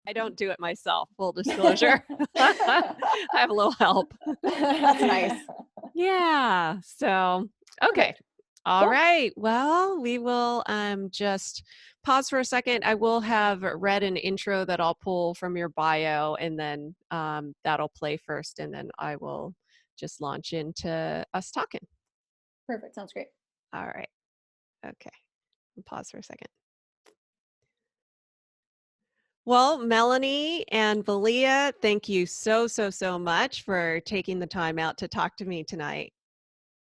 I don't do it myself, full disclosure. I have a little help. That's nice. Yeah. So, okay. Perfect. All Cool. right. Well, we will just pause for a second. I will have read an intro that I'll pull from your bio, and then that'll play first, and then I will just launch into us talking. Perfect. Sounds great. All right. Okay. Pause for a second. Well, Melaney and Malia, thank you so much for taking the time out to talk to me tonight.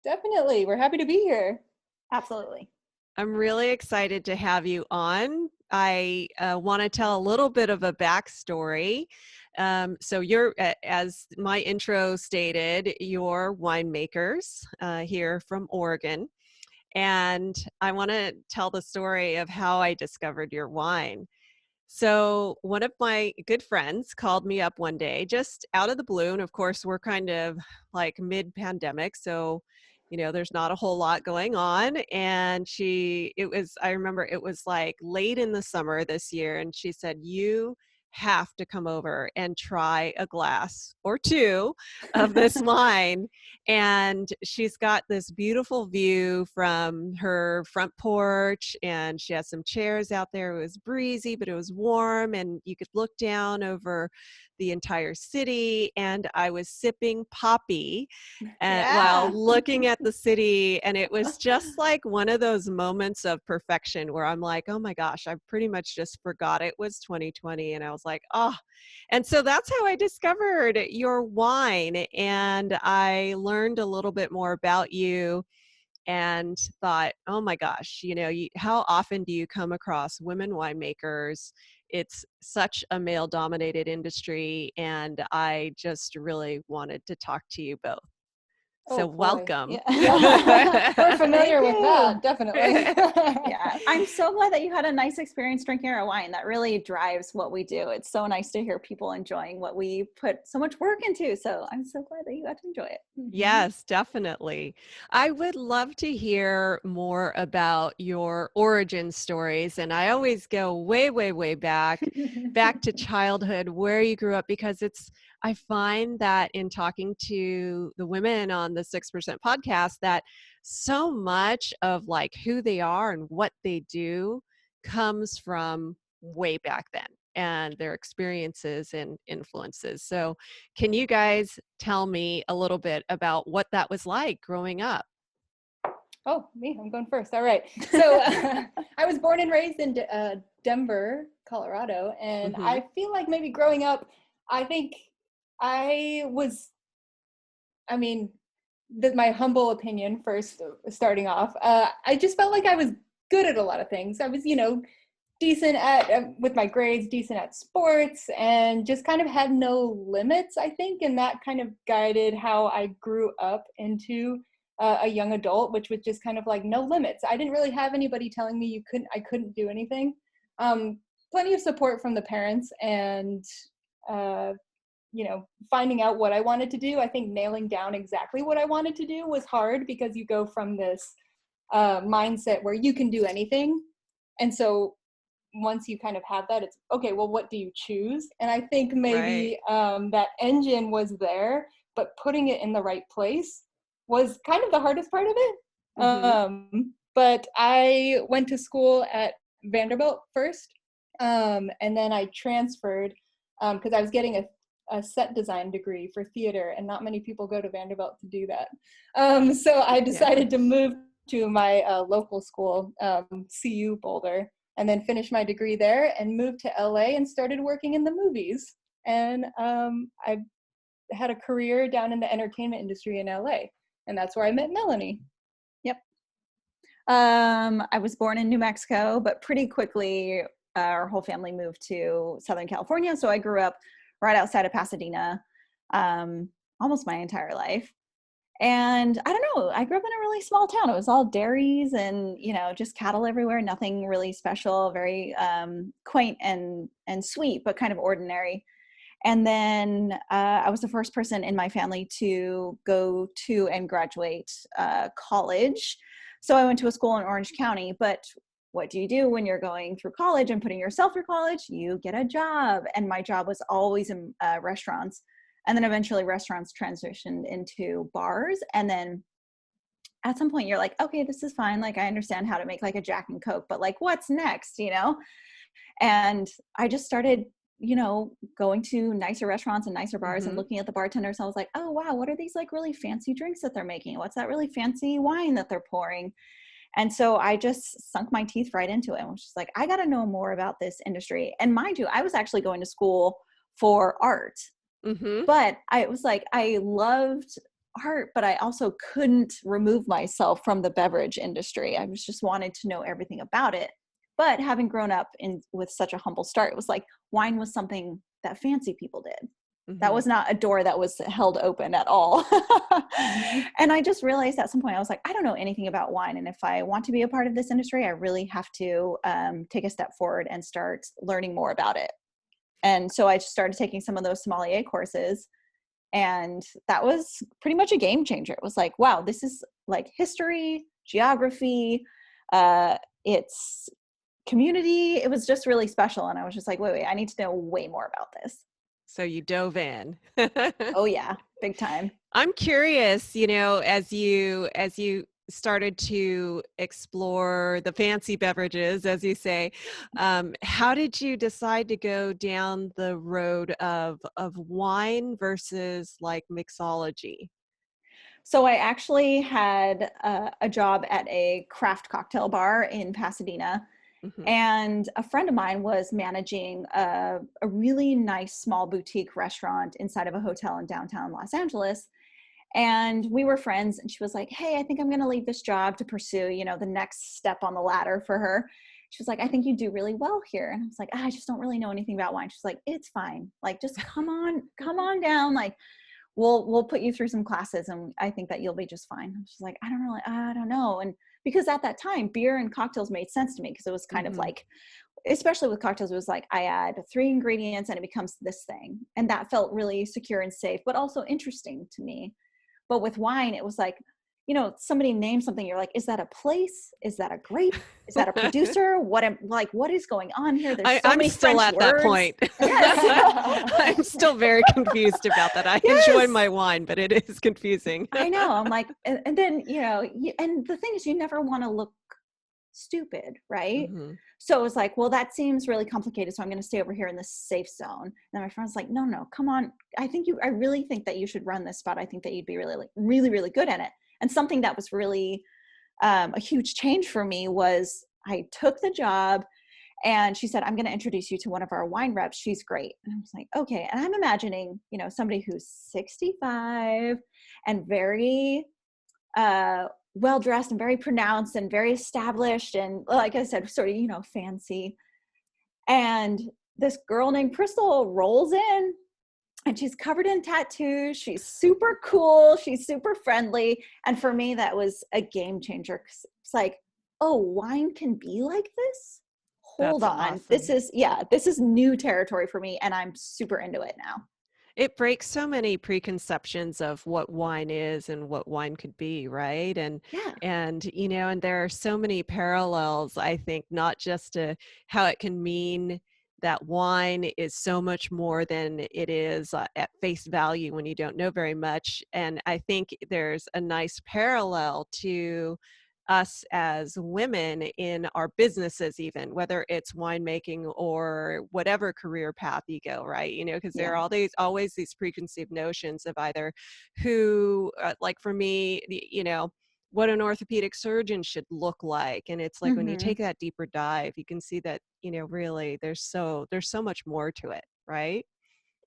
Definitely. We're happy to be here. Absolutely. I'm really excited to have you on. I want to tell a little bit of a backstory. So you're, as my intro stated, you're winemakers here from Oregon. And I want to tell the story of how I discovered your wine. So one of my good friends called me up one day, just out of the blue. And of course, we're kind of like mid-pandemic. So, there's not a whole lot going on. And I remember it was like late in the summer this year. And she said, you have to come over and try a glass or two of this wine. And she's got this beautiful view from her front porch, and she has some chairs out there. It was breezy, but it was warm, and you could look down over the entire city. And I was sipping poppy while looking at the city, and it was just like one of those moments of perfection where I'm like, oh my gosh, I pretty much just forgot it was 2020. And I was like, oh. And so that's how I discovered your wine, and I learned a little bit more about you and thought, oh my gosh, how often do you come across women winemakers? It's such a male dominated industry, and I just really wanted to talk to you both. So Oh boy. welcome. Yeah. We're familiar Thank with you. that, definitely. Yeah, I'm so glad that you had a nice experience drinking our wine. That really drives what we do. It's so nice to hear people enjoying what we put so much work into. So I'm so glad that you got to enjoy it. Yes, definitely. I would love to hear more about your origin stories. And I always go way back to childhood, where you grew up, because I find that in talking to the women on the 6% podcast, that so much of like who they are and what they do comes from way back then, and their experiences and influences. So can you guys tell me a little bit about what that was like growing up? Oh, me, I'm going first. All right. So I was born and raised in Denver, Colorado. And Mm-hmm. I feel like maybe growing up, I think I was, I mean, my humble opinion first, starting off, I just felt like I was good at a lot of things. I was, decent at, with my grades, decent at sports, and just kind of had no limits, I think. And that kind of guided how I grew up into a young adult, which was just kind of like no limits. I didn't really have anybody telling me I couldn't do anything. Plenty of support from the parents, and uh, finding out what I wanted to do. I think nailing down exactly what I wanted to do was hard, because you go from this mindset where you can do anything. And so once you kind of have that, it's okay, well, what do you choose? And I think maybe that engine was there, but putting it in the right place was kind of the hardest part of it. Mm-hmm. But I went to school at Vanderbilt first, and then I transferred because I was getting a set design degree for theater, and not many people go to Vanderbilt to do that. So I decided to move to my local school, CU Boulder, and then finished my degree there and moved to LA and started working in the movies. And I had a career down in the entertainment industry in LA, and that's where I met Melaney. Yep. I was born in New Mexico, but pretty quickly our whole family moved to Southern California. So I grew up right outside of Pasadena almost my entire life. And I don't know, I grew up in a really small town. It was all dairies and, just cattle everywhere, nothing really special, very quaint and sweet, but kind of ordinary. And then I was the first person in my family to go to and graduate college. So I went to a school in Orange County, but what do you do when you're going through college and putting yourself through college? You get a job. And my job was always in restaurants. And then eventually restaurants transitioned into bars. And then at some point you're like, okay, this is fine. Like, I understand how to make like a Jack and Coke, but like, what's next, you know? And I just started, you know, going to nicer restaurants and nicer bars and looking at the bartenders. I was like, oh, wow, what are these like really fancy drinks that they're making? What's that really fancy wine that they're pouring? And so I just sunk my teeth right into it. I was just like, I got to know more about this industry. And mind you, I was actually going to school for art, but I was like, I loved art, but I also couldn't remove myself from the beverage industry. I was just wanted to know everything about it. But having grown up with such a humble start, it was like wine was something that fancy people did. That was not a door that was held open at all. And I just realized at some point, I was like, I don't know anything about wine. And if I want to be a part of this industry, I really have to take a step forward and start learning more about it. And so I just started taking some of those sommelier courses. And that was pretty much a game changer. It was like, wow, this is like history, geography, it's community. It was just really special. And I was just like, wait, I need to know way more about this. So you dove in. Oh yeah, big time. I'm curious, you know, as you started to explore the fancy beverages, as you say, how did you decide to go down the road of wine versus like mixology? So I actually had a job at a craft cocktail bar in Pasadena. And a friend of mine was managing a really nice small boutique restaurant inside of a hotel in downtown Los Angeles. And we were friends, and she was like, hey, I think I'm going to leave this job to pursue, you know, the next step on the ladder for her. She was like, I think you do really well here. And I was like, I just don't really know anything about wine. She's like, it's fine. Like, just come on down. Like, we'll put you through some classes, and I think that you'll be just fine. She's like, I don't know. And because at that time, beer and cocktails made sense to me, because it was kind of like, especially with cocktails, it was like, I add 3 ingredients and it becomes this thing. And that felt really secure and safe, but also interesting to me. But with wine, it was like, you know, somebody names something, you're like, is that a place? Is that a grape? Is that a producer? What is going on here? There's so I'm many still French at that words. point. Yes. I'm still very confused about that. I enjoy my wine, but it is confusing. I know. I'm like, and then, you know, and the thing is, you never want to look stupid, right? So it was like, well, that seems really complicated, so I'm going to stay over here in the safe zone. And my friend's like, no, come on. I really think that you should run this spot. I think that you'd be really, really, really good at it. And something that was really a huge change for me was I took the job, and she said, I'm going to introduce you to one of our wine reps. She's great. And I was like, okay. And I'm imagining, you know, somebody who's 65 and very well-dressed and very pronounced and very established. And like I said, sort of, you know, fancy. And this girl named Crystal rolls in, and she's covered in tattoos. She's super cool. She's super friendly. And for me, that was a game changer. 'Cause it's like, oh, wine can be like this? Hold That's on. awesome. This is new territory for me, and I'm super into it now. It breaks so many preconceptions of what wine is and what wine could be, right? Yeah. And you know, and there are so many parallels, I think, not just to how it can mean that wine is so much more than it is at face value when you don't know very much. And I think there's a nice parallel to us as women in our businesses, even whether it's winemaking or whatever career path you go, right? You know, because there Yeah. are always these preconceived notions of either who, like for me, you know, what an orthopedic surgeon should look like. And it's like when you take that deeper dive, you can see that, you know, really there's so much more to it, right?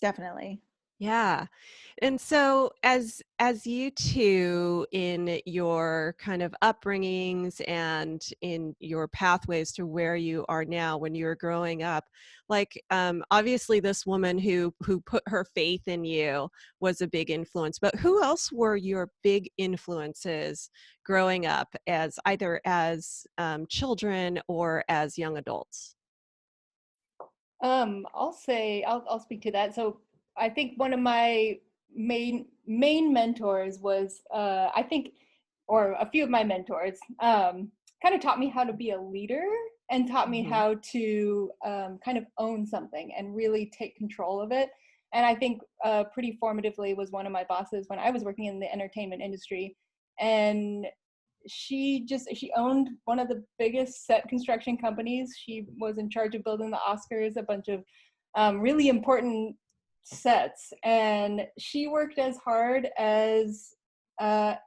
Definitely. Yeah. And so as you two in your kind of upbringings and in your pathways to where you are now when you were growing up, like obviously this woman who put her faith in you was a big influence, but who else were your big influences growing up as either as children or as young adults? I'll speak to that. So I think one of my main mentors was I think, or a few of my mentors kind of taught me how to be a leader. and taught me how to kind of own something and really take control of it. And I think pretty formatively was one of my bosses when I was working in the entertainment industry. And she owned one of the biggest set construction companies. She was in charge of building the Oscars, a bunch of really important sets. And she worked as hard as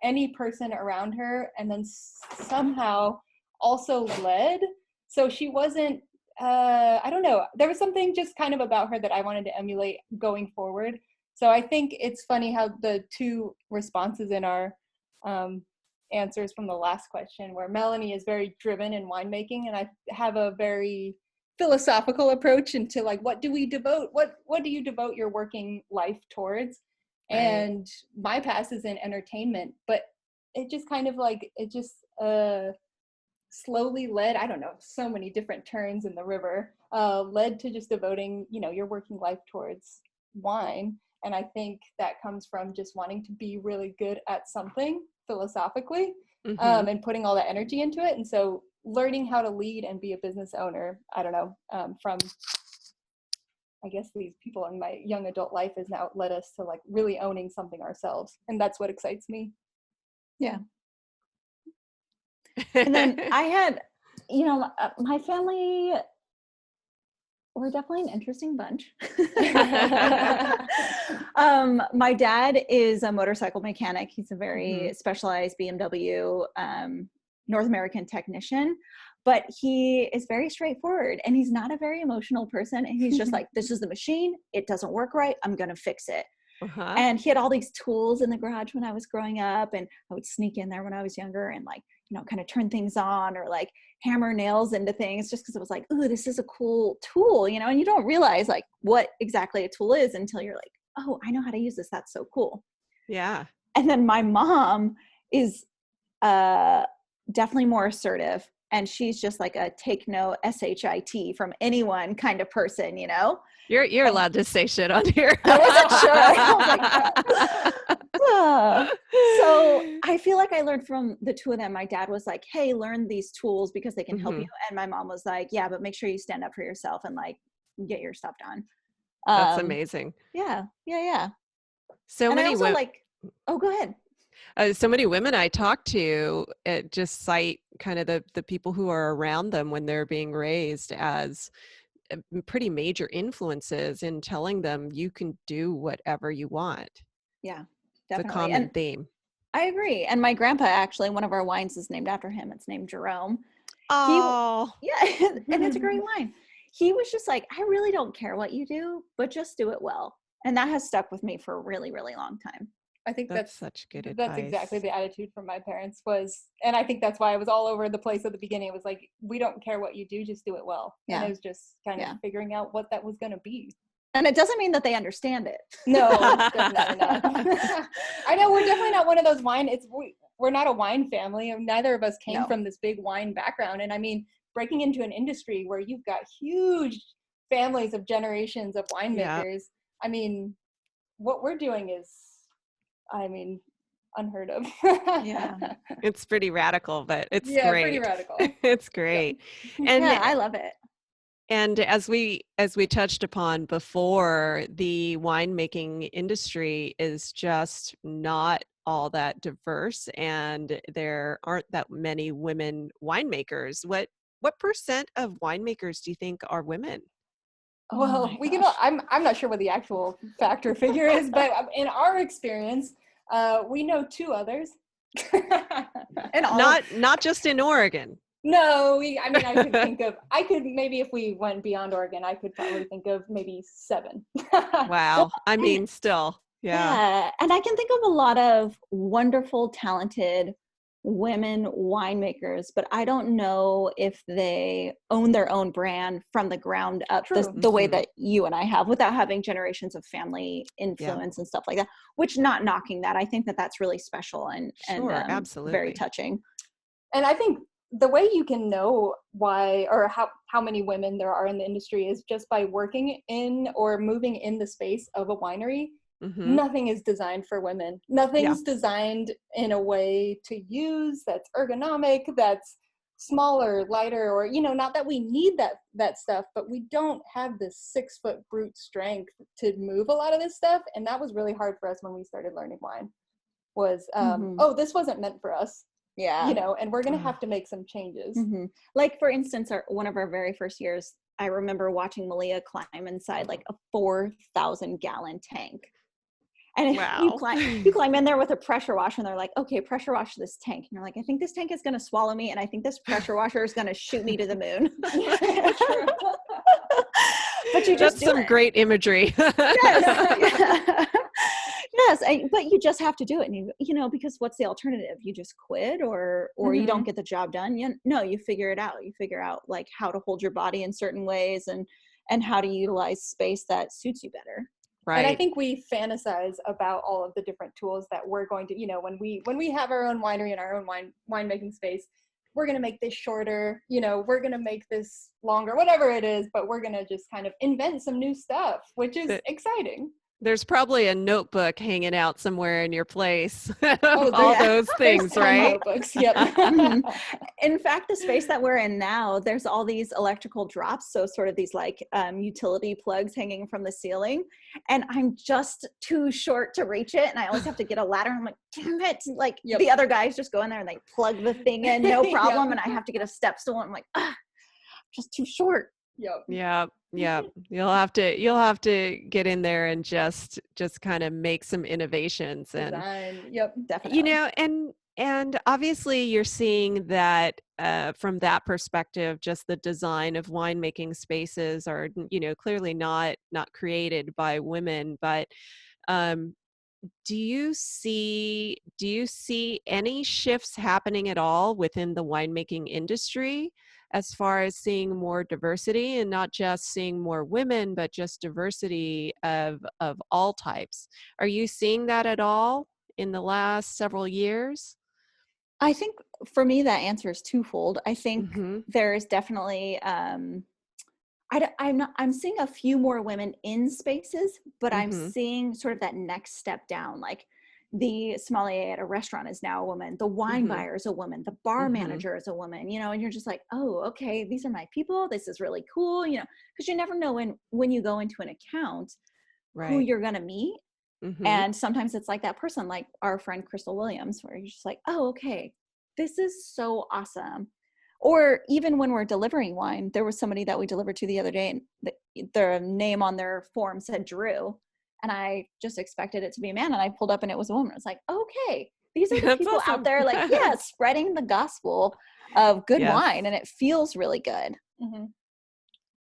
any person around her, and then somehow also led. So she wasn't, I don't know, there was something just kind of about her that I wanted to emulate going forward. So I think it's funny how the two responses in our answers from the last question, where Melaney is very driven in winemaking, and I have a very philosophical approach into like, what do you devote your working life towards? Right. And my past is in entertainment, but it just kind of like, it just slowly led, I don't know, so many different turns in the river, led to just devoting, your working life towards wine. And I think that comes from just wanting to be really good at something philosophically, and putting all that energy into it. And so learning how to lead and be a business owner, I don't know, from, I guess, these people in my young adult life has now led us to like really owning something ourselves. And that's what excites me. Yeah. And then I had, my family, we're definitely an interesting bunch. My dad is a motorcycle mechanic. He's a very specialized BMW North American technician, but he is very straightforward, and he's not a very emotional person. And he's just like, this is the machine. It doesn't work right. I'm going to fix it. And he had all these tools in the garage when I was growing up, and I would sneak in there when I was younger and like, kind of turn things on or like hammer nails into things just because it was like, ooh, this is a cool tool, and you don't realize like what exactly a tool is until you're like, oh, I know how to use this. That's so cool. Yeah. And then my mom is definitely more assertive, and she's just like a take no SHIT from anyone kind of person, You're allowed to say shit on here. I wasn't sure. So I feel like I learned from the two of them. My dad was like, hey, learn these tools because they can help you. And my mom was like, yeah, but make sure you stand up for yourself and like get your stuff done. That's amazing. Yeah. So and many women. Oh, go ahead. So many women I talk to just cite kind of the people who are around them when they're being raised as pretty major influences in telling them you can do whatever you want. Yeah, definitely. It's a common theme. I agree. And my grandpa, actually, one of our wines is named after him. It's named Jerome. Oh. And it's a great wine. He was just like, I really don't care what you do, but just do it well. And that has stuck with me for a really, really long time. I think that's such good advice. That's exactly the attitude from my parents was, and I think that's why I was all over the place at the beginning. It was like, we don't care what you do, just do it well. Yeah. And it was just kind of figuring out what that was going to be. And it doesn't mean that they understand it. No, definitely not. I know we're definitely not one of those we're not a wine family. Neither of us came from this big wine background. And I mean, breaking into an industry where you've got huge families of generations of winemakers, I mean, what we're doing is, unheard of. Yeah. It's pretty radical, but it's great. Yeah, pretty radical. It's great. Yeah. And I love it. And as we touched upon before, the winemaking industry is just not all that diverse, and there aren't that many women winemakers. What percent of winemakers do you think are women? Well, I'm not sure what the actual factor figure is, but in our experience, we know two others. And not just in Oregon. No, I could maybe, if we went beyond Oregon, I could probably think of maybe 7. Wow. I mean, still, yeah. And I can think of a lot of wonderful, talented women winemakers, but I don't know if they own their own brand from the ground up the way that you and I have, without having generations of family influence and stuff like that, which, not knocking that. I think that that's really special and absolutely very touching. And I think the way you can know why or how many women there are in the industry is just by working in or moving in the space of a winery. Nothing is designed for women. Nothing's designed in a way to use that's ergonomic, that's smaller, lighter, or, you know, not that we need that stuff, but we don't have this 6-foot brute strength to move a lot of this stuff. And that was really hard for us when we started learning wine, was, oh, this wasn't meant for us. Yeah. You know, and we're going to have to make some changes. Like, for instance, one of our very first years, I remember watching Malia climb inside like a 4,000 gallon tank. And you climb in there with a pressure washer, and they're like, okay, pressure wash this tank. And you're like, I think this tank is going to swallow me, and I think this pressure washer is going to shoot me to the moon. But you just That's some great imagery. Yes. Yes, but you just have to do it. And you know, because what's the alternative? You just quit, or you don't get the job done. No, you figure it out. You figure out like how to hold your body in certain ways, and how to utilize space that suits you better. Right. And I think we fantasize about all of the different tools that we're going to, you know, when we have our own winery and our own winemaking space, we're going to make this shorter, you know, we're going to make this longer, whatever it is, but we're going to just kind of invent some new stuff, which is exciting. There's probably a notebook hanging out somewhere in your place. Oh, all those things, right? Notebooks. Yep. In fact, the space that we're in now, there's all these electrical drops. So sort of these like utility plugs hanging from the ceiling. And I'm just too short to reach it. And I always have to get a ladder. I'm like, damn it. Like the other guys just go in there and they plug the thing in, no problem. And I have to get a step stool. And I'm like, I'm just too short. Yeah. You'll have to get in there and just kind of make some innovations and design. Definitely. You know, and obviously you're seeing that from that perspective, just the design of winemaking spaces are, you know, clearly not created by women, but do you see any shifts happening at all within the winemaking industry as far as seeing more diversity, and not just seeing more women, but just diversity of all types? Are you seeing that at all in the last several years? I think for me, that answer is twofold. I think there is definitely, I'm seeing a few more women in spaces, but I'm seeing sort of that next step down. Like the sommelier at a restaurant is now a woman. The wine buyer is a woman. The bar manager is a woman, you know, and you're just like, oh, okay, these are my people. This is really cool, you know, because you never know when you go into an account, who you're going to meet. And sometimes it's like that person, like our friend Crystal Williams, where you're just like, oh, okay, this is so awesome. Or even when we're delivering wine, there was somebody that we delivered to the other day, and their name on their form said Drew. And I just expected it to be a man. And I pulled up and it was a woman. It's like, okay, these are the people awesome. out there, like, spreading the gospel of good wine. And it feels really good. And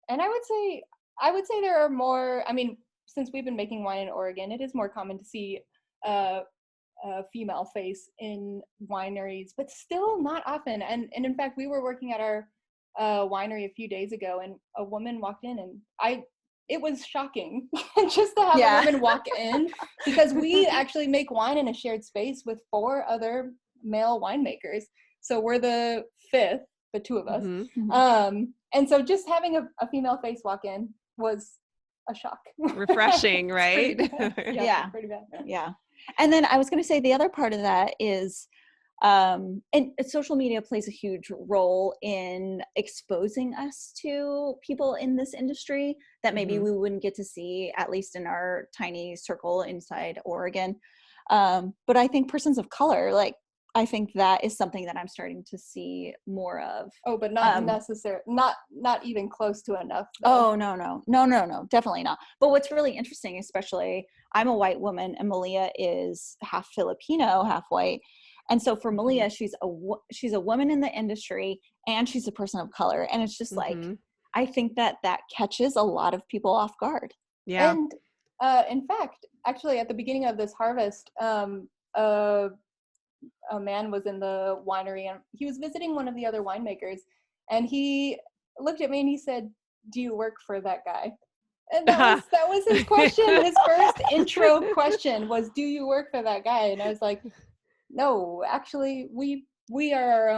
I would say there are more, I mean, since we've been making wine in Oregon, it is more common to see a female face in wineries, but still not often. And in fact, we were working at our winery a few days ago, and a woman walked in, and it was shocking just to have a woman walk in, because we actually make wine in a shared space with 4 other male winemakers. So we're the 5th, the 2 of us. And so just having a female face walk in was a shock. Refreshing, right? Pretty bad. Yeah. And then I was going to say the other part of that is, and social media plays a huge role in exposing us to people in this industry that maybe we wouldn't get to see, at least in our tiny circle inside Oregon. But I think persons of color, like, I think that is something that I'm starting to see more of. Oh, but not necessarily, not even close to enough, though. Oh, no, definitely not. But what's really interesting, especially, I'm a white woman and Malia is half Filipino, half white. And so for Malia, she's a woman in the industry and she's a person of color. And it's just like, I think that catches a lot of people off guard. Yeah. And in fact, actually at the beginning of this harvest, a man was in the winery and he was visiting one of the other winemakers, and he looked at me and he said, "Do you work for that guy?" And that was his question. His first intro question was, "Do you work for that guy?" And I was like, "No, actually, we are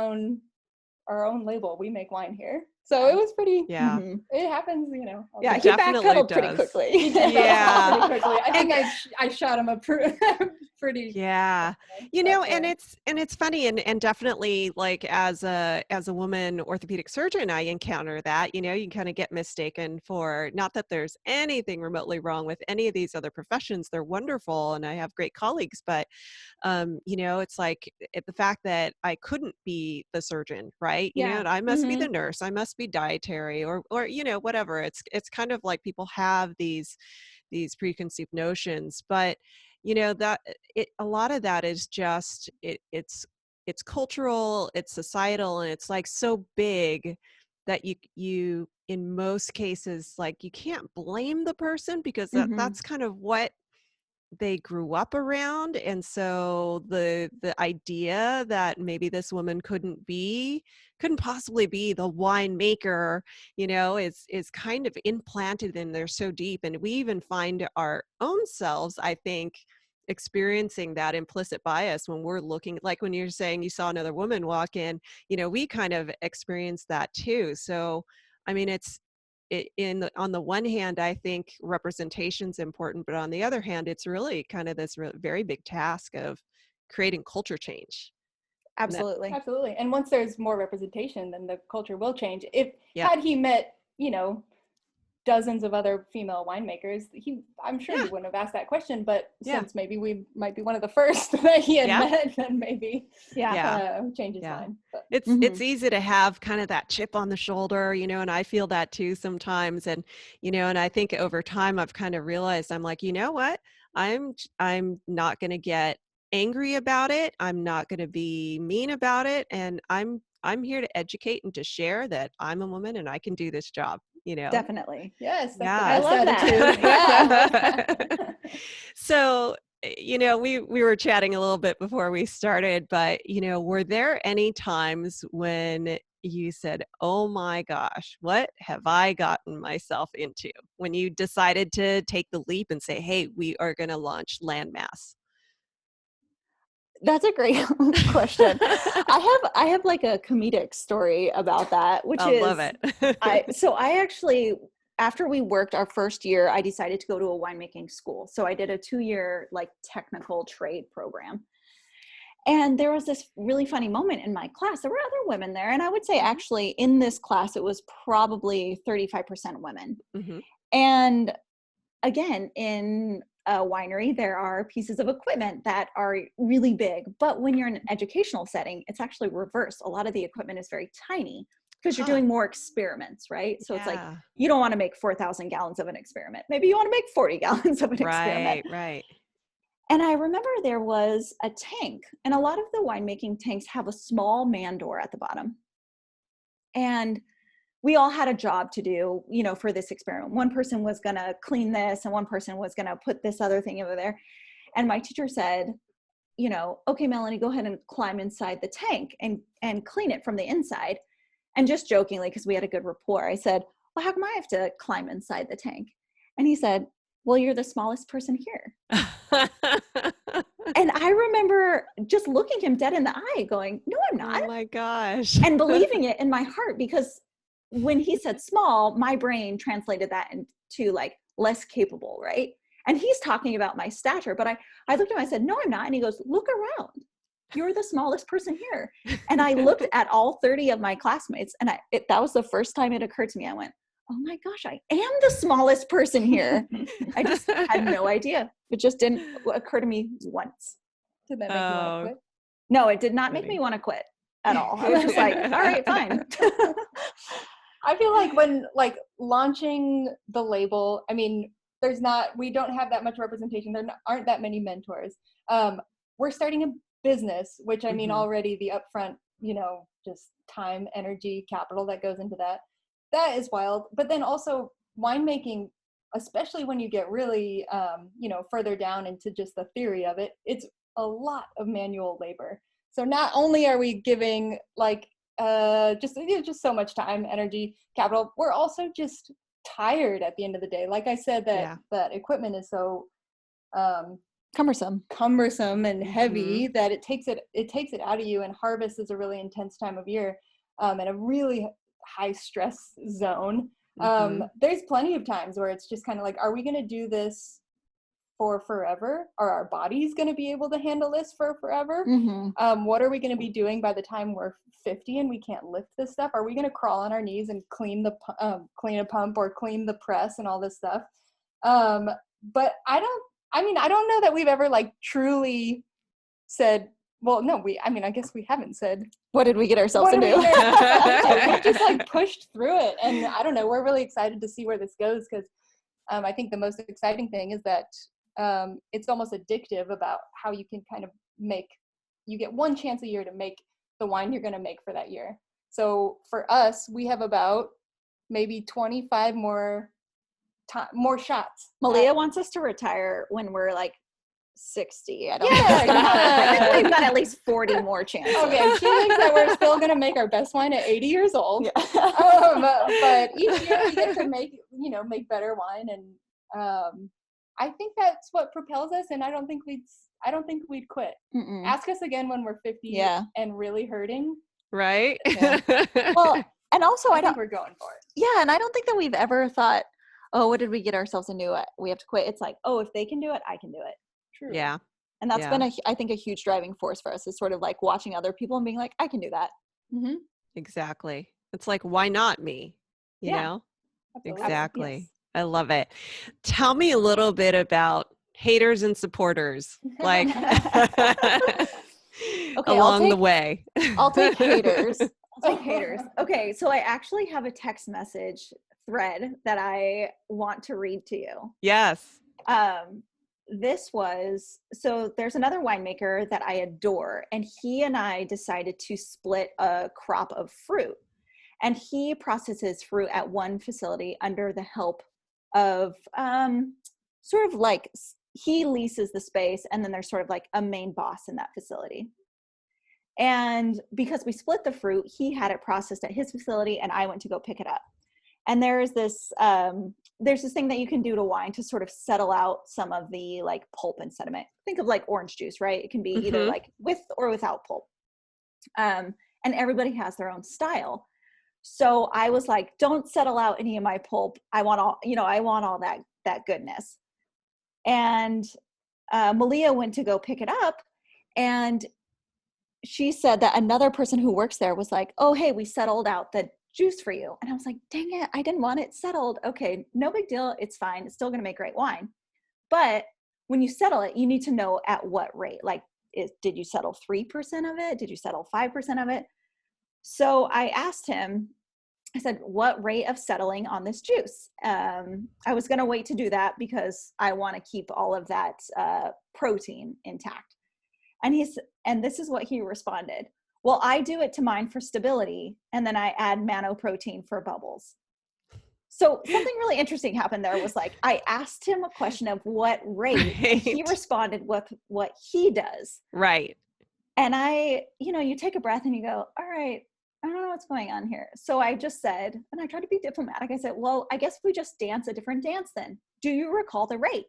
our own label. We make wine here." So it was pretty, Yeah. it happens, you know. Yeah, It he definitely backpedaled pretty does. quickly. He did Yeah. pretty quickly. I think I shot him up pretty. Yeah. You but, know, and it's funny and definitely like as a woman orthopedic surgeon, I encounter that, you know, you kind of get mistaken for, not that there's anything remotely wrong with any of these other professions. They're wonderful and I have great colleagues, but you know, it's like the fact that I couldn't be the surgeon, right? You know, Yeah. and I must be the nurse, I must be dietary or you know, whatever. It's kind of like people have these preconceived notions, but you know that a lot of that is just it's cultural, it's societal, and it's like so big that you in most cases, like, you can't blame the person because that's kind of what they grew up around. And so the idea that maybe this woman couldn't possibly be the winemaker, you know, is kind of implanted in there so deep. And we even find our own selves, I think, experiencing that implicit bias when we're looking, like when you're saying you saw another woman walk in, you know, we kind of experience that too. So I mean, on the one hand, I think representation's important, but on the other hand, it's really kind of this very big task of creating culture change. Absolutely. Absolutely. And once there's more representation, then the culture will change. Yeah. Had he met, you know, dozens of other female winemakers, I'm sure he Yeah. wouldn't have asked that question, but Yeah. since maybe we might be one of the first that he had Yeah. met, then maybe change his Yeah. mind. But. It's easy to have kind of that chip on the shoulder, you know, and I feel that too sometimes. And, you know, and I think over time I've kind of realized, I'm like, you know what? I'm not going to get angry about it. I'm not going to be mean about it. And I'm here to educate and to share that I'm a woman and I can do this job, you know? Definitely. Yes, that's Yeah. the best attitude. Yeah. So, you know, we were chatting a little bit before we started, but, you know, were there any times when you said, oh my gosh, what have I gotten myself into? When you decided to take the leap and say, hey, we are going to launch Landmass? That's a great question. I have like a comedic story about that, which I love it. I actually, after we worked our first year, I decided to go to a winemaking school. So I did a 2-year like technical trade program. And there was this really funny moment in my class. There were other women there. And I would say actually in this class, it was probably 35% women. Mm-hmm. And again, in a winery, there are pieces of equipment that are really big, but when you're in an educational setting, it's actually reverse. A lot of the equipment is very tiny because you're doing more experiments, right? So it's like, you don't want to make 4,000 gallons of an experiment. Maybe you want to make 40 gallons of an experiment. Right. And I remember there was a tank, and a lot of the winemaking tanks have a small man door at the bottom. And we all had a job to do, you know, for this experiment. One person was going to clean this and one person was going to put this other thing over there. And my teacher said, you know, okay, Melanie, go ahead and climb inside the tank and clean it from the inside. And just jokingly, because we had a good rapport, I said, well, how come I have to climb inside the tank? And he said, well, you're the smallest person here. And I remember just looking him dead in the eye going, no, I'm not. Oh my gosh. And believing it in my heart, because when he said small, my brain translated that into like less capable, right? And he's talking about my stature, but I looked at him, I said, no, I'm not. And he goes, look around. You're the smallest person here. And I looked at all 30 of my classmates, and that was the first time it occurred to me. I went, oh my gosh, I am the smallest person here. I just had no idea. It just didn't occur to me once. Did that make you want to quit? No, it did not make me want to quit at all. I was just like, all right, fine. I feel like when like launching the label, I mean, we don't have that much representation. There aren't that many mentors. We're starting a business, which I mean, already the upfront, you know, just time, energy, capital that goes into that is wild. But then also winemaking, especially when you get really, you know, further down into just the theory of it, it's a lot of manual labor. So not only are we giving like just so much time, energy, capital, we're also just tired at the end of the day. Like I said, that equipment is so cumbersome and heavy that it takes it out of you. And harvest is a really intense time of year, and a really high stress zone. Mhm. There's plenty of times where it's just kind of like, are we going to do this for forever? Are our bodies going to be able to handle this for forever? What are we going to be doing by the time we're 50 and we can't lift this stuff? Are we going to crawl on our knees and clean a pump or clean the press and all this stuff? But I don't know that we've ever like truly said, well, no, I guess we haven't said, what did we get ourselves what into? We've just like pushed through it. And I don't know, we're really excited to see where this goes, because I think the most exciting thing is that it's almost addictive about how you can kind of you get one chance a year to make the wine you're going to make for that year. So for us, we have about maybe 25 more shots. Malia wants us to retire when we're like 60. I don't Yeah, think we've got at least 40 more chances. Okay, she thinks that we're still going to make our best wine at 80 years old. Yeah. But each year we get to make better wine, and I think that's what propels us, and I don't think we'd quit. Mm-mm. Ask us again when we're 50 and really hurting. Right? Yeah. Well, and also I think we're going for it. Yeah, and I don't think that we've ever thought, oh, what did we get ourselves into? We have to quit. It's like, oh, if they can do it, I can do it. True. Yeah. And that's been I think a huge driving force for us, is sort of like watching other people and being like, I can do that. Mm-hmm. Exactly. It's like, why not me? You know? Absolutely. Exactly. Yes. I love it. Tell me a little bit about haters and supporters, like along the way. I'll take haters. Okay, so I actually have a text message thread that I want to read to you. Yes. So there's another winemaker that I adore, and he and I decided to split a crop of fruit, and he processes fruit at one facility under the help of sort of like, he leases the space, and then there's sort of like a main boss in that facility. And because we split the fruit, he had it processed at his facility and I went to go pick it up. And there's this thing that you can do to wine to sort of settle out some of the like pulp and sediment. Think of like orange juice, right? It can be either like with or without pulp. And everybody has their own style. So I was like, don't settle out any of my pulp. I want all that goodness. And Malia went to go pick it up, and she said that another person who works there was like, oh, hey, we settled out the juice for you. And I was like, dang it, I didn't want it settled. Okay, no big deal. It's fine. It's still going to make great wine. But when you settle it, you need to know at what rate. Like, did you settle 3% of it? Did you settle 5% of it? So I asked him, I said, what rate of settling on this juice? I was going to wait to do that because I want to keep all of that protein intact. And this is what he responded. Well, I do it to mine for stability, and then I add manoprotein for bubbles. So something really interesting happened there. Was like, I asked him a question of what rate, and he responded with what he does. Right. And you take a breath and you go, all right, I don't know what's going on here. So I just said, and I tried to be diplomatic. I said, well, I guess we just dance a different dance then. Do you recall the rate?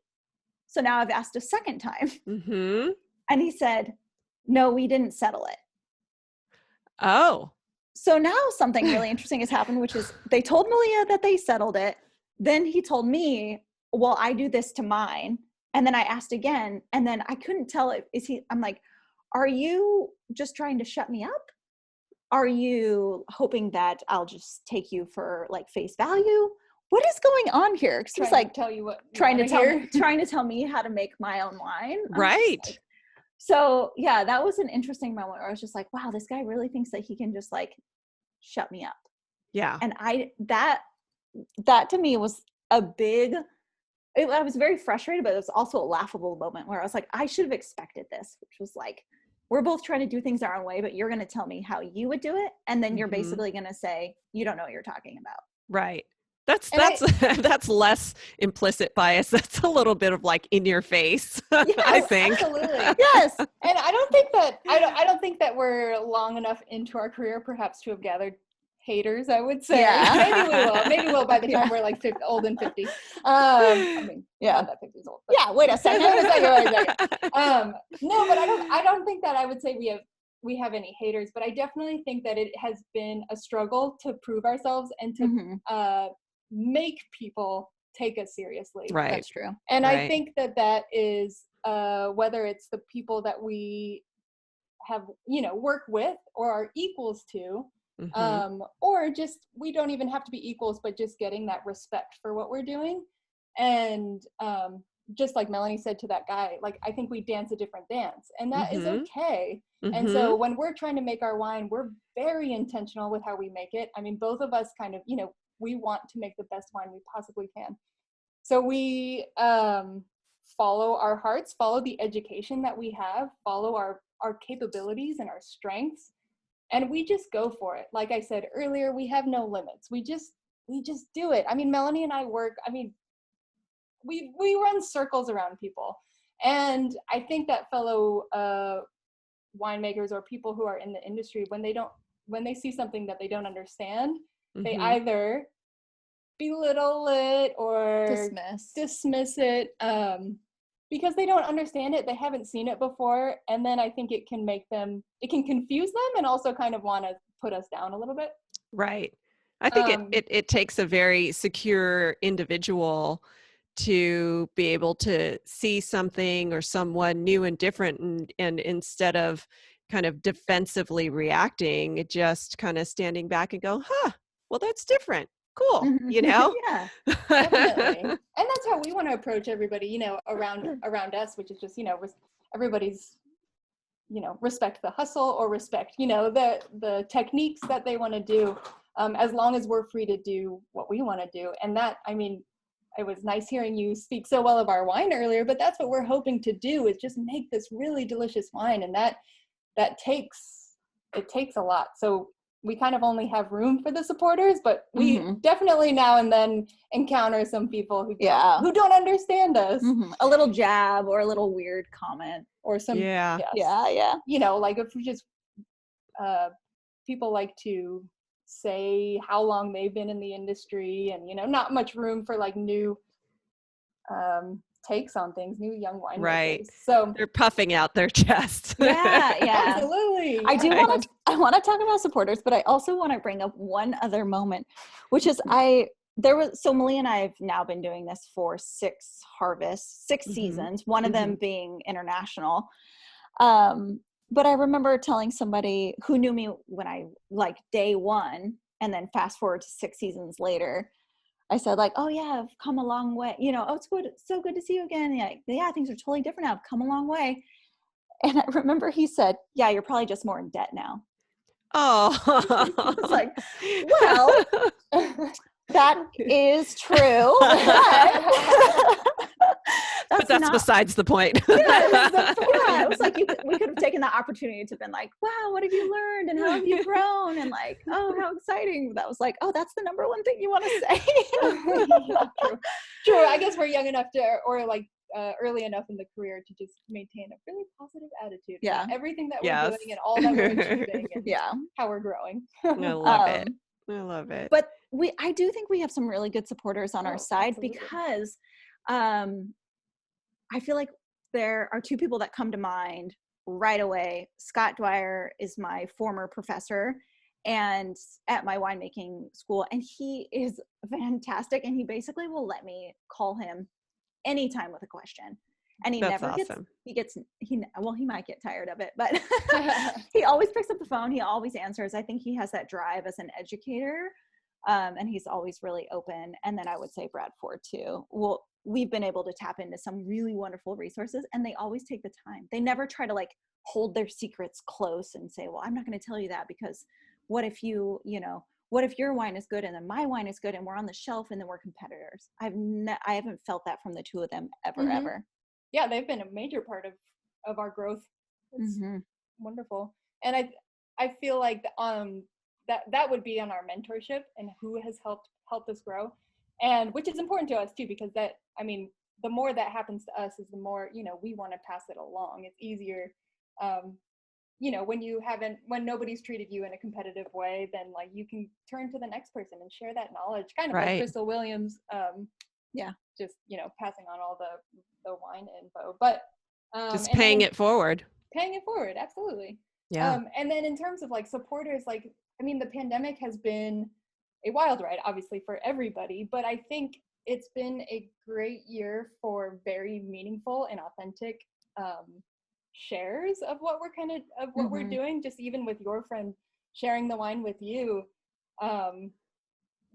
So now I've asked a second time. Mm-hmm. And he said, no, we didn't settle it. Oh. So now something really interesting has happened, which is they told Malia that they settled it. Then he told me, well, I do this to mine. And then I asked again, and then I couldn't tell I'm like, are you just trying to shut me up? Are you hoping that I'll just take you for like face value? What is going on here? Because he's like, tell you what, trying to tell me how to make my own wine. Right. So yeah, that was an interesting moment where I was just like, wow, this guy really thinks that he can just like shut me up. Yeah. And that to me was I was very frustrated, but it was also a laughable moment where I was like, I should have expected this, which was like, we're both trying to do things our own way, but you're going to tell me how you would do it. And then you're basically going to say, you don't know what you're talking about. Right. That's less implicit bias. That's a little bit of like in your face. Yes, I think. Absolutely. Yes. And I don't think that we're long enough into our career perhaps to have gathered haters, I would say. Yeah. Maybe we will by the time we're like old and 50. Not that 50 is old. Yeah, wait a second. No, but I don't think that I would say we have any haters, but I definitely think that it has been a struggle to prove ourselves and to make people take us seriously. Right. That's true. And Right. I think that is whether it's the people that we have, work with or are equals to, or just, we don't even have to be equals, but just getting that respect for what we're doing. And just like Melaney said to that guy, like, I think we dance a different dance, and that is okay. And so when we're trying to make our wine, we're very intentional with how we make it. I mean, both of us kind of, we want to make the best wine we possibly can. So we follow our hearts, follow the education that we have, follow our capabilities and our strengths, and we just go for it. Like I said earlier, we have no limits. We just do it. I mean, Melaney and I work, we run circles around people. And I think that fellow winemakers or people who are in the industry, when they see something that they don't understand, they either belittle it or dismiss it because they don't understand it. They haven't seen it before. And then I think it can confuse them and also kind of want to put us down a little bit. Right. I think it takes a very secure individual to be able to see something or someone new and different, and instead of kind of defensively reacting, just kind of standing back and go, well, that's different. Cool. Yeah, definitely. And that's how we want to approach everybody, around us, which is just, everybody's, respect the hustle or respect, the techniques that they want to do, as long as we're free to do what we want to do. And that, it was nice hearing you speak so well of our wine earlier, but that's what we're hoping to do, is just make this really delicious wine. And that takes a lot. So we kind of only have room for the supporters, but we definitely now and then encounter some people who don't understand us. A little jab or a little weird comment or some, yeah. Like if we just, people like to say how long they've been in the industry, and not much room for like new takes on things, new young winemakers. Right. So they're puffing out their chests. Yeah. Absolutely. I want to talk about supporters, but I also want to bring up one other moment, which is Malia and I have now been doing this for 6 harvests, 6 seasons, one of them being international. But I remember telling somebody who knew me when I like day 1, and then fast forward to 6 seasons later, I said like, oh yeah, I've come a long way. Oh, it's good. It's so good to see you again. Yeah, things are totally different now. I've come a long way. And I remember he said, yeah, you're probably just more in debt now. Oh, I was like, well, that is true. But that's besides the point. It was like we could have taken the opportunity to been like, wow, what have you learned and how have you grown? And like, oh, how exciting. That was like, oh, that's the number one thing you want to say. True. I guess we're young enough to, or like early enough in the career to just maintain a really positive attitude. Yeah. Everything that we're doing and all that we're achieving and how we're growing. I love it. I love it. But I do think we have some really good supporters on our side, because I feel like there are 2 people that come to mind right away. Scott Dwyer is my former professor and at my winemaking school, and he is fantastic, and he basically will let me call him anytime with a question. And he he might get tired of it, but he always picks up the phone. He always answers. I think he has that drive as an educator. And he's always really open. And then I would say Brad Ford too. Well, we've been able to tap into some really wonderful resources, and they always take the time. They never try to like hold their secrets close and say, well, I'm not going to tell you that, because what if what if your wine is good and then my wine is good and we're on the shelf and then we're competitors? I haven't felt that from the 2 of them ever. Yeah, they've been a major part of our growth. It's wonderful. And I feel like that would be on our mentorship and who has helped us grow, and which is important to us too, because the more that happens to us is the more we want to pass it along. It's easier when nobody's treated you in a competitive way, then like you can turn to the next person and share that knowledge, kind of like Crystal Williams, just passing on all the wine info, but just paying it forward. Absolutely. Yeah. And then in terms of like supporters, like, I mean, the pandemic has been a wild ride, obviously, for everybody, but I think it's been a great year for very meaningful and authentic shares of what we're doing. Just even with your friend sharing the wine with you,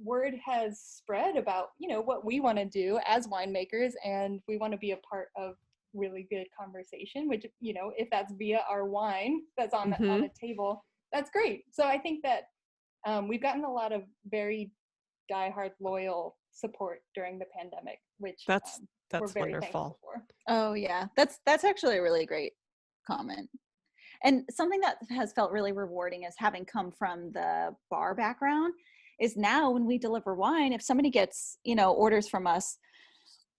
word has spread about, you know, what we want to do as winemakers, and we want to be a part of really good conversation, which, you know, if that's via our wine that's on the table, that's great. So I think that we've gotten a lot of very diehard loyal support during the pandemic, which That's we're very wonderful. thankful for. Oh yeah, that's actually a really great comment. And something that has felt really rewarding is having come from the bar background is now when we deliver wine, if somebody gets, you know, orders from us,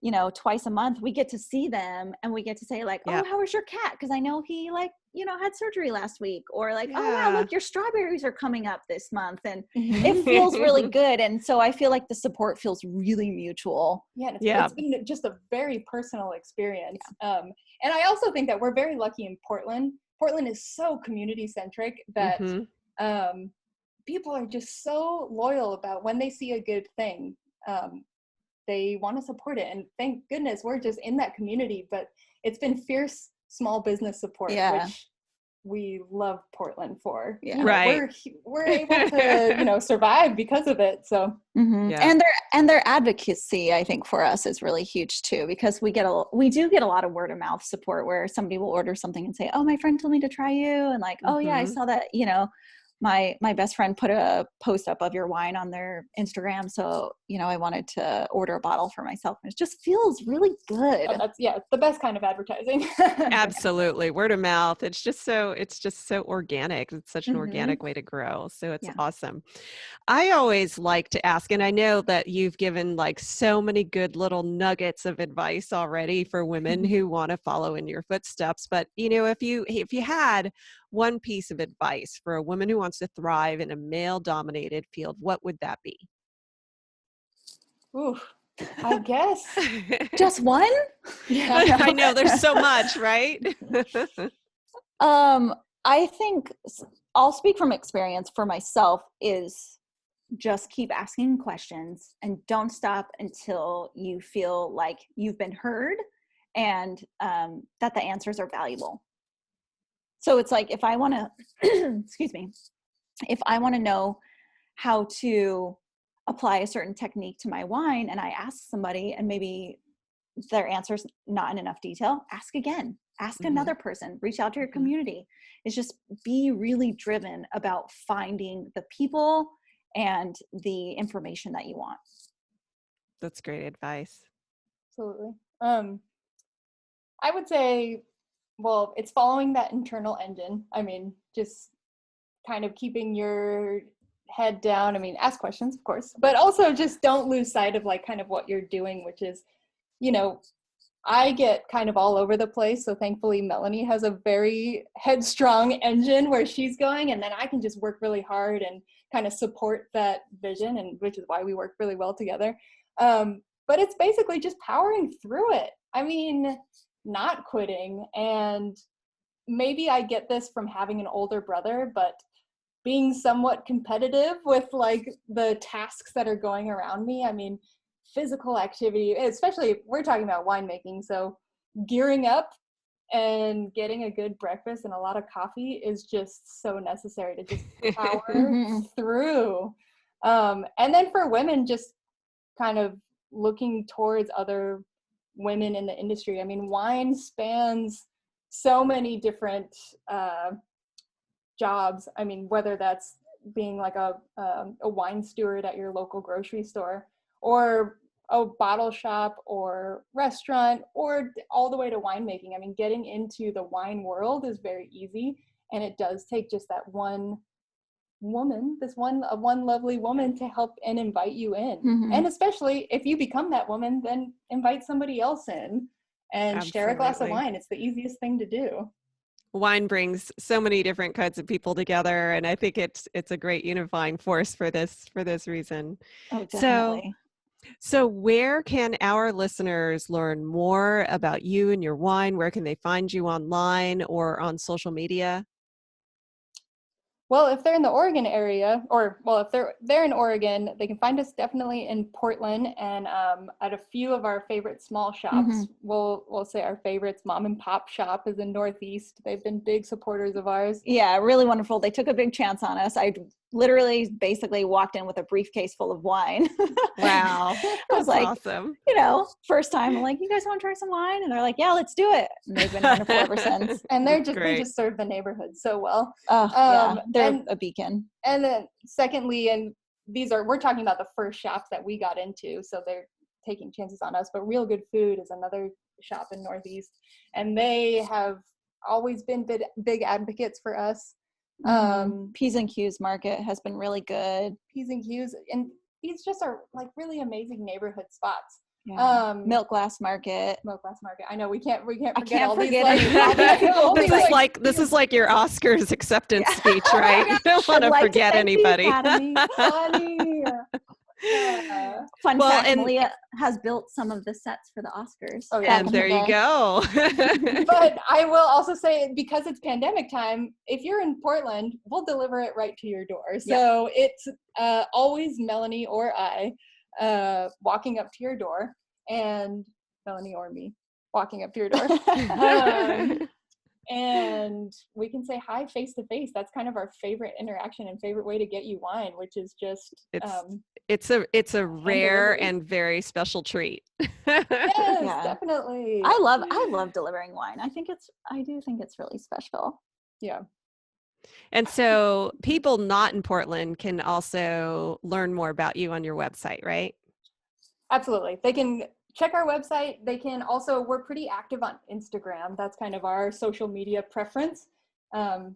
you know, twice a month, we get to see them and we get to say like, Yeah. oh, how was your cat? Because I know he like, you know, had surgery last week, or like, oh wow, Yeah. look, your strawberries are coming up this month. And it feels really good. And so I feel like the support feels really mutual. Yeah, it's been just a very personal experience. Yeah. And I also think that we're very lucky in Portland. Portland is so community centric that people are just so loyal about when they see a good thing. They want to support it, and thank goodness we're just in that community. But it's been fierce small business support, which we love Portland for. Yeah. You know, we're able to, you know, survive because of it. So Yeah. And their advocacy, I think, for us is really huge too, because we do get a lot of word of mouth support where somebody will order something and say, oh, my friend told me to try you, and like, oh yeah, I saw that, you know, my best friend put a post up of your wine on their Instagram, so, you know, I wanted to order a bottle for myself, and it just feels really good. Oh, it's the best kind of advertising. Absolutely. Word of mouth. It's just so organic. It's such an organic way to grow. So it's awesome. I always like to ask, and I know that you've given like so many good little nuggets of advice already for women who want to follow in your footsteps. But, you know, if you had one piece of advice for a woman who wants to thrive in a male-dominated field, what would that be? Ooh, I guess. Just one? Yeah. I know there's so much, right? I think I'll speak from experience for myself is just keep asking questions and don't stop until you feel like you've been heard and that the answers are valuable. So it's like, if I want to, excuse me, if I want to know how to apply a certain technique to my wine and I ask somebody and maybe their answer's not in enough detail, ask again, ask another person, reach out to your community. It's just be really driven about finding the people and the information that you want. That's great advice. Absolutely. I would say, well, it's following that internal engine. I mean, just kind of keeping your head down. I mean, ask questions, of course, but also just don't lose sight of like kind of what you're doing, which is, you know, I get kind of all over the place. So thankfully, Melaney has a very headstrong engine where she's going, and then I can just work really hard and kind of support that vision, and which is why we work really well together. But it's basically just powering through it. I mean, not quitting. And maybe I get this from having an older brother, but being somewhat competitive with like the tasks that are going around me. I mean, physical activity, especially if we're talking about winemaking. So gearing up and getting a good breakfast and a lot of coffee is just so necessary to just power through. And then for women, just kind of looking towards other women in the industry. I mean, wine spans so many different jobs. I mean, whether that's being like a wine steward at your local grocery store, or a bottle shop or restaurant, or all the way to winemaking. I mean, getting into the wine world is very easy, and it does take just that one woman, one lovely woman to help and invite you in. And especially if you become that woman, then invite somebody else in and share a glass of wine. It's the easiest thing to do. Wine brings so many different kinds of people together, and I think it's a great unifying force for this reason. Oh, definitely. So where can our listeners learn more about you and your wine? Where can they find you online or on social media? Well, if they're in the Oregon area, or well, if they're in Oregon, they can find us definitely in Portland, and at a few of our favorite small shops. We'll say our favorites. Mom and Pop Shop is in Northeast. They've been big supporters of ours. Yeah, really wonderful. They took a big chance on us. I literally basically walked in with a briefcase full of wine. Wow. I That's was like, awesome. you know, first time, I'm like, you guys want to try some wine? And they're like, yeah, let's do it. And they've been wonderful ever since. And That's they great. just serve the neighborhood so well. Oh, yeah, they're a beacon. And then secondly, and we're talking about the first shops that we got into, so they're taking chances on us, but Real Good Food is another shop in Northeast, and they have always been big advocates for us. P's and Q's Market has been really good. P's and Q's, and these just are like really amazing neighborhood spots. Yeah. Milk Glass Market. I know we can't forget forget all these. This is like your Oscars acceptance speech, right? You don't want to forget anybody. Fun fact, Malia has built some of the sets for the Oscars. Oh, yeah. And there you go. But I will also say, because it's pandemic time, if you're in Portland, we'll deliver it right to your door. So it's always Melaney or I walking up to your door, and Melaney or me walking up to your door. And we can say hi face to face. That's kind of our favorite interaction and favorite way to get you wine, which is just it's a rare and very special treat. Yes, definitely. I love delivering wine. I do think it's really special. Yeah. And so people not in Portland can also learn more about you on your website, right? Absolutely. They can check our website. They can also, we're pretty active on Instagram. That's kind of our social media preference.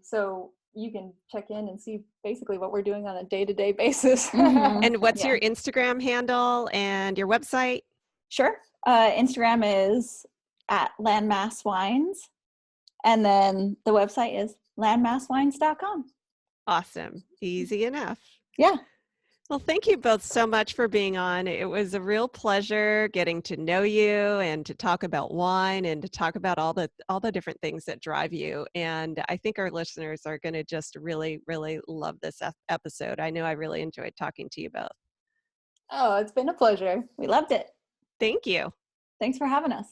So you can check in and see basically what we're doing on a day-to-day basis. And what's your Instagram handle and your website? Sure. Instagram is at Landmass Wines. And then the website is landmasswines.com. Awesome. Easy enough. Yeah. Well, thank you both so much for being on. It was a real pleasure getting to know you and to talk about wine and to talk about all the different things that drive you. And I think our listeners are going to just really, really love this episode. I know I really enjoyed talking to you both. Oh, it's been a pleasure. We loved it. Thank you. Thanks for having us.